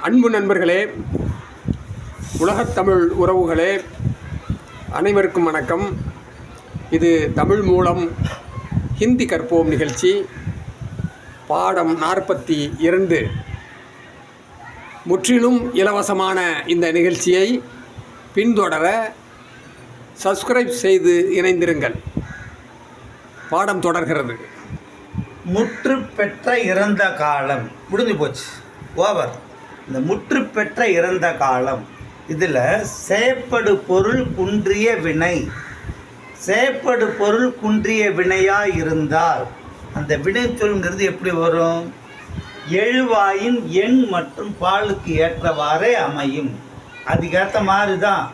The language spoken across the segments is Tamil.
அன்பு நண்பர்களே, உலகத்தமிழ் உறவுகளே, அனைவருக்கும் வணக்கம். இது தமிழ் மூலம் ஹிந்தி கற்போம் நிகழ்ச்சி, பாடம் 42. முற்றிலும் இலவசமான இந்த நிகழ்ச்சியை பின்தொடர சப்ஸ்கிரைப் செய்து இணைந்திருங்கள். பாடம் தொடர்கிறது. முற்று பெற்ற இறந்த காலம் முடிஞ்சு போச்சு, ஓவர். இந்த முற்று பெற்ற இறந்த காலம் இதில் செயற்படு பொருள் குன்றிய வினை, செயற்படு பொருள் குன்றிய வினையாக இருந்தால் அந்த வினை சொல்ங்கிறது எப்படி வரும்? எழுவாயின் எண் மற்றும் பாலுக்கு ஏற்றவாறே அமையும். அதுக்கேற்ற மாதிரி தான்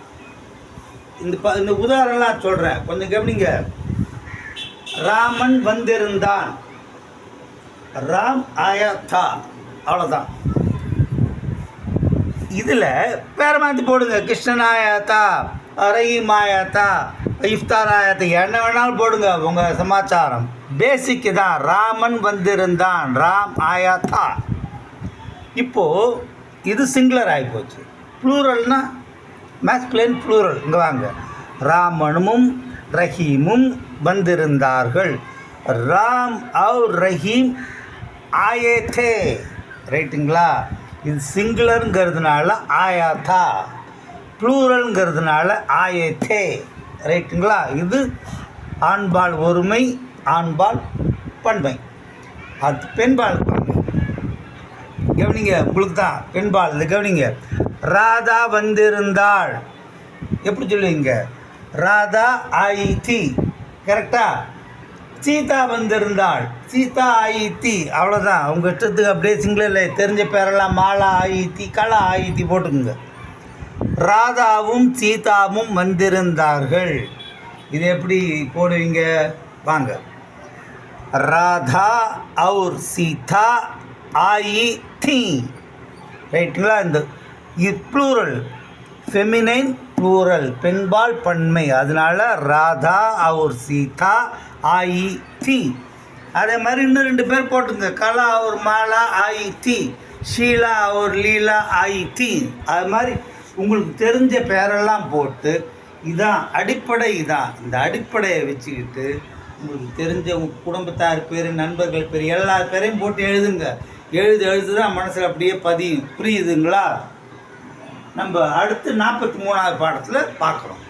இந்த உதாரணம்லாம் சொல்கிறேன், கொஞ்சம் கவனிங்க. ராமன் வந்திருந்தான், ராம் ஆயா தா, அவ்வளோதான். இதில் வேறு மாதிரி போடுங்க. கிருஷ்ணன் ஆயாத்தா, ரஹீம் ஆயாத்தா, இஃப்தார் ஆயாத்தா, என்ன வேணாலும் போடுங்க. உங்கள் சமாச்சாரம் பேசிக்கு தான். ராமன் வந்திருந்தான், ராம் ஆயாத்தா. இப்போது இது சிங்குலர் ஆகிப்போச்சு. ப்ளூரல்னா மேஸ்குலைன் ப்ளூரல். இங்கே வாங்க. ராமனும் ரஹீமும் வந்திருந்தார்கள். ராம் और ரஹீம் ஆயே தே, ரைட்டுங்களா? இது சிங்குலருங்கிறதுனால ஆயாத்தா, ப்ளூரல்ங்கிறதுனால ஆயே தே, ரைட்டுங்களா? இது ஆண்பால் ஒருமை, ஆண்பால் பன்மை. அது பெண்பால் பன்மை. கவனிங்க, உங்களுக்கு தான் பெண்பால். இது கவனிங்க. ராதா வந்திருந்தாள், எப்படி சொல்லுவீங்க? ராதா ஆயி தி, கரெக்டா? சீதா வந்திருந்தாள், சீதா ஆயி தி, அவ்வளோதான். உங்கள் இஷ்டத்துக்கு அப்படியே சிங்களரில் தெரிஞ்ச பேரெல்லாம் மாலா ஆயி தி, கலா ஆயி தி போட்டுக்குங்க. ராதாவும் சீதாவும் வந்திருந்தார்கள். இது எப்படி போடுவீங்க? வாங்க. ராதா और சீதா ஆயி தி, ரைட்டுங்களா? இந்த இது ப்ளூரல், ஃபெமினைன் ப்ளூரல், பெண்பால் பன்மை. அதனால் ராதா और சீதா ஆயி தி. அதே மாதிரி இன்னும் 2 பேர் போட்டுங்க. கலா और மாலா ஆயி தி, ஷீலா और லீலா ஆயி தி. அது மாதிரி உங்களுக்கு தெரிஞ்ச பேரெல்லாம் போட்டு, இதான் அடிப்படை. இதான் இந்த அடிப்படையை வச்சுக்கிட்டு உங்களுக்கு தெரிஞ்ச உங்கள் குடும்பத்தார் பேர், நண்பர்கள் பேர், எல்லா பேரையும் போட்டு எழுதுங்க. எழுது தான் மனசில் அப்படியே பதியும். புரியுதுங்களா? நம்ம அடுத்து 43வது பாடத்தில் பார்க்குறோம்.